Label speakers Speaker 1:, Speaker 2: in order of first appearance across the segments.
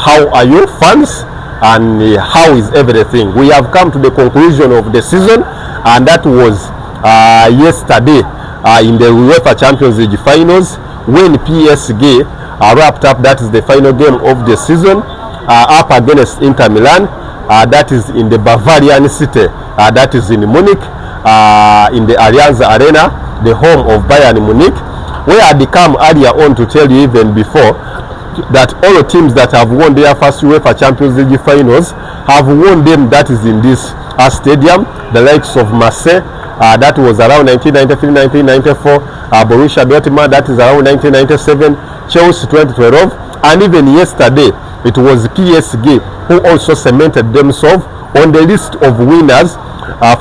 Speaker 1: how are you, fans, and how is everything? We have come to the conclusion of the season, and that was yesterday in the UEFA Champions League finals when PSG wrapped up, that is the final game of the season, up against Inter Milan. That is in the Bavarian city, that is in Munich, in the Allianz Arena, the home of Bayern Munich, where I had come earlier on to tell you even before that all the teams that have won their first UEFA Champions League finals have won them, that is in this stadium. The likes of Marseille, that was around 1993, 1994, Borussia Dortmund, that is around 1997, Chelsea 2012, and even yesterday it was PSG who also cemented themselves on the list of winners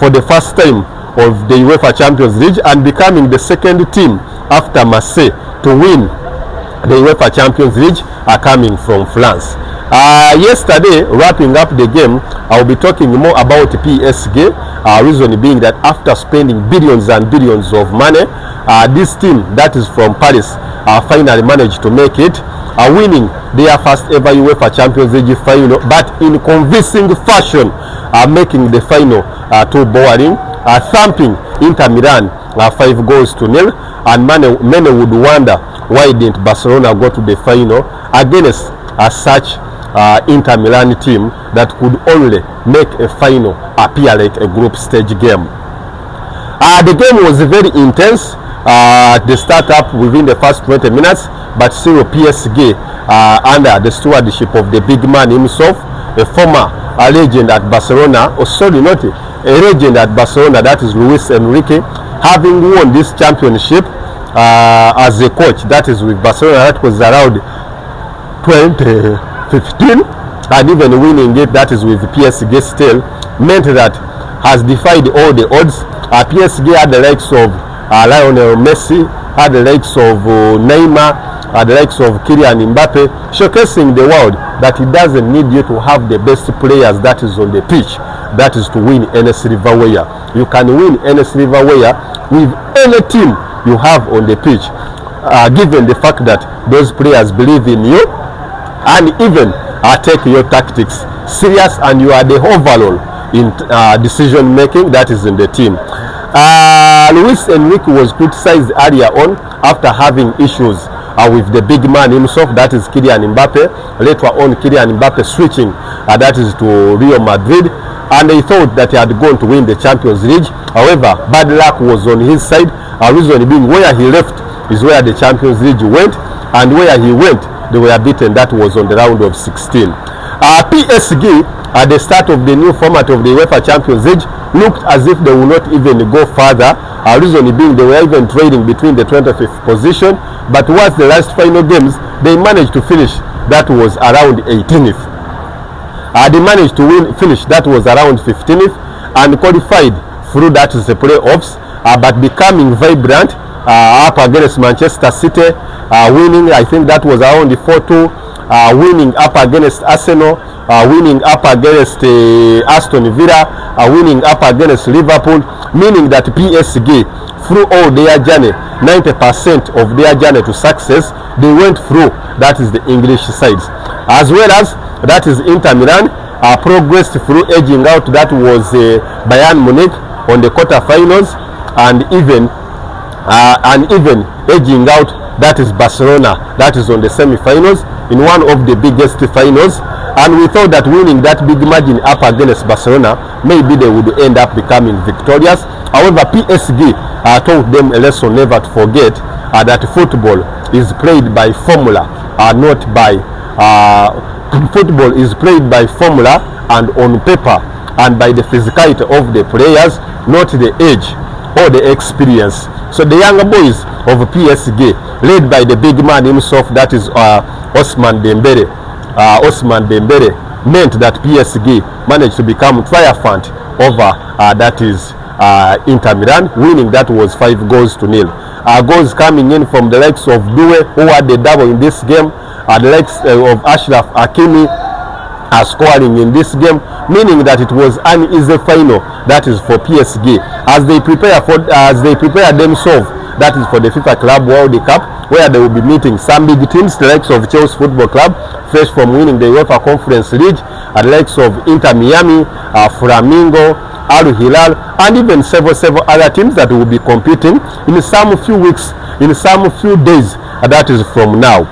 Speaker 1: for the first time of the UEFA Champions League, and becoming the second team after Marseille to win the UEFA Champions League, are coming from France. Yesterday, wrapping up the game, I will be talking more about PSG. Reason being that after spending billions and billions of money, this team that is from Paris finally managed to make it, winning their first ever UEFA Champions League final, but in convincing fashion, making the final too boring, thumping Inter Milan 5-0, and many would wonder why didn't Barcelona go to the final against such Inter Milan team that could only make a final appear like a group stage game. The game was very intense. They start up within the first 20 minutes, but still PSG under the stewardship of the big man himself, a former legend at Barcelona, not a legend at Barcelona, that is Luis Enrique, having won this championship as a coach, that is with Barcelona, that was around 2015, and even winning it, that is with PSG still, meant that has defied all the odds. PSG had the likes of Lionel Messi, had the likes of Neymar, the likes of Kylian Mbappe, showcasing the world that it doesn't need you to have the best players that is on the pitch, that is to win any silverware. You can win any silverware with any team you have on the pitch, given the fact that those players believe in you and even take your tactics serious, and you are the overall in decision making that is in the team. Luis Enrique was criticized earlier on after having issues with the big man himself, that is Kylian Mbappe. Later on, Kylian Mbappe switching, that is to Real Madrid, and they thought that he had gone to win the Champions League. However, bad luck was on his side. Reason being, where he left is where the Champions League went, and where he went, they were beaten. That was on the round of 16. PSG, at the start of the new format of the UEFA Champions League, looked as if they would not even go further. Reason being, they were even trading between the 25th position, but once the last final games, they managed to finish, that was around 18th. They managed to finish, that was around 15th, and qualified through, that is the playoffs, but becoming vibrant up against Manchester City, winning, I think that was around the 4-2, winning up against Arsenal, winning up against Aston Villa, winning up against Liverpool, meaning that PSG, through all their journey, 90% of their journey to success, they went through, that is the English sides. As well as, that is Inter Milan, progressed through edging out, that was Bayern Munich on the quarterfinals, and even edging out, that is Barcelona, that is on the semi-finals, in one of the biggest finals. And we thought that winning that big margin up against Barcelona, maybe they would end up becoming victorious. However, PSG taught them a lesson never to forget, that football is played by formula, not by football is played by formula and on paper, and by the physicality of the players, not the age or the experience. So the younger boys of PSG, led by the big man himself, that is Ousmane Dembele, meant that PSG managed to become triumphant over that is Inter Milan, winning, that was 5-0. Goals coming in from the likes of Doué, who had the double in this game, the likes of Ashraf Hakimi scoring in this game, meaning that it was an easy final, that is for PSG, as they prepare themselves, that is for the FIFA Club World Cup, where they will be meeting some big teams, the likes of Chelsea Football Club, fresh from winning the UEFA Conference League, at the likes of Inter Miami, Flamingo, Al Hilal, and even several other teams that will be competing in some few weeks, in some few days, that is from now.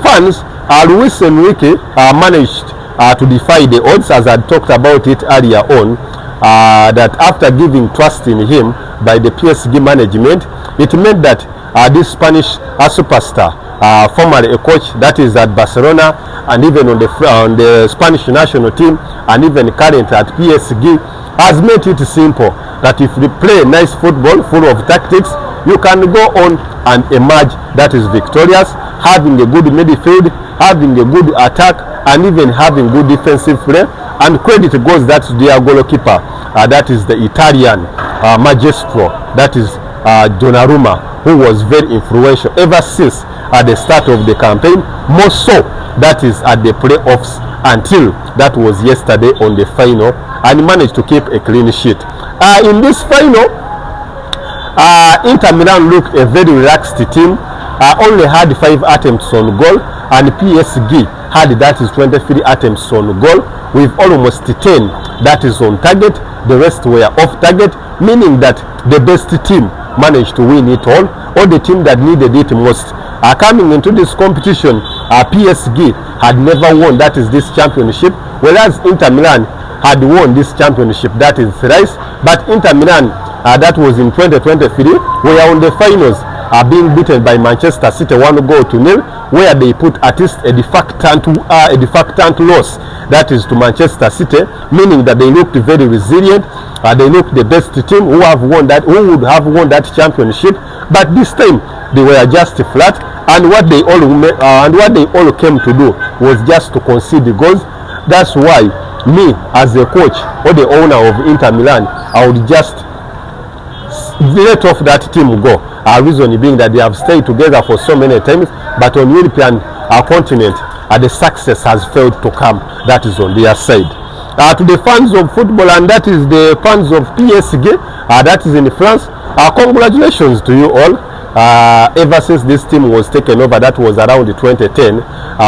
Speaker 1: Fans, Luis Enrique managed to defy the odds, as I talked about it earlier on, that after giving trust in him by the PSG management, it meant that this Spanish superstar, formerly a coach that is at Barcelona and even on the Spanish national team and even current at PSG, has made it simple that if you play nice football full of tactics, you can go on and emerge that is victorious, having a good midfield, having a good attack, and even having good defensive play. And credit goes that to their goalkeeper, that is the Italian maestro, that is Donnarumma, who was very influential ever since at the start of the campaign, more so that is at the playoffs, until that was yesterday on the final, and managed to keep a clean sheet. In this final, Inter Milan looked a very relaxed team, only had 5 attempts on goal, and PSG had that is 23 attempts on goal, with almost 10 that is on target. The rest were off target, meaning that the best team managed to win it all, or the team that needed it most. Coming into this competition, PSG had never won that is this championship, whereas Inter Milan had won this championship that is thrice. But Inter Milan, that was in 2023, were on the finals, being beaten by Manchester City 1-0, where they put at least a defactant loss, that is to Manchester City, meaning that they looked very resilient. They looked the best team who would have won that championship. But this time they were just flat, and what they all came to do was just to concede the goals. That's why me, as a coach or the owner of Inter Milan, I would just let off that team go. Reason being that they have stayed together for so many times, but on European continent, the success has failed to come. That is on their side. To the fans of football, and that is the fans of PSG, that is in France, congratulations to you all. Ever since this team was taken over, that was around 2010,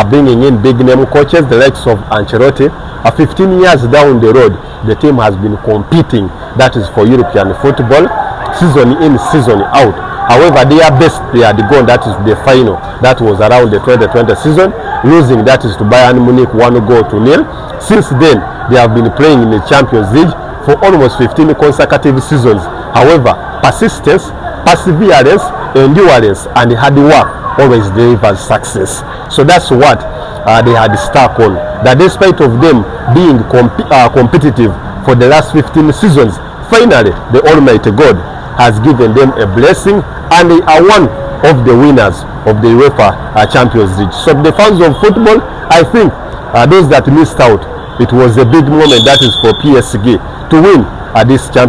Speaker 1: bringing in big name coaches, the likes of Ancelotti, 15 years down the road, the team has been competing, that is for European football, season in, season out. However, their best they had gone, that is the final, that was around the 2020 season, losing that is to Bayern Munich 1-0. Since then, they have been playing in the Champions League for almost 15 consecutive seasons. However, persistence, perseverance, endurance, and hard work always delivers success. So that's what they had stuck on. That despite of them being competitive for the last 15 seasons, finally the Almighty God has given them a blessing, and they are one of the winners of the UEFA Champions League. So the fans of football, I think those that missed out, it was a big moment that is for PSG to win this championship.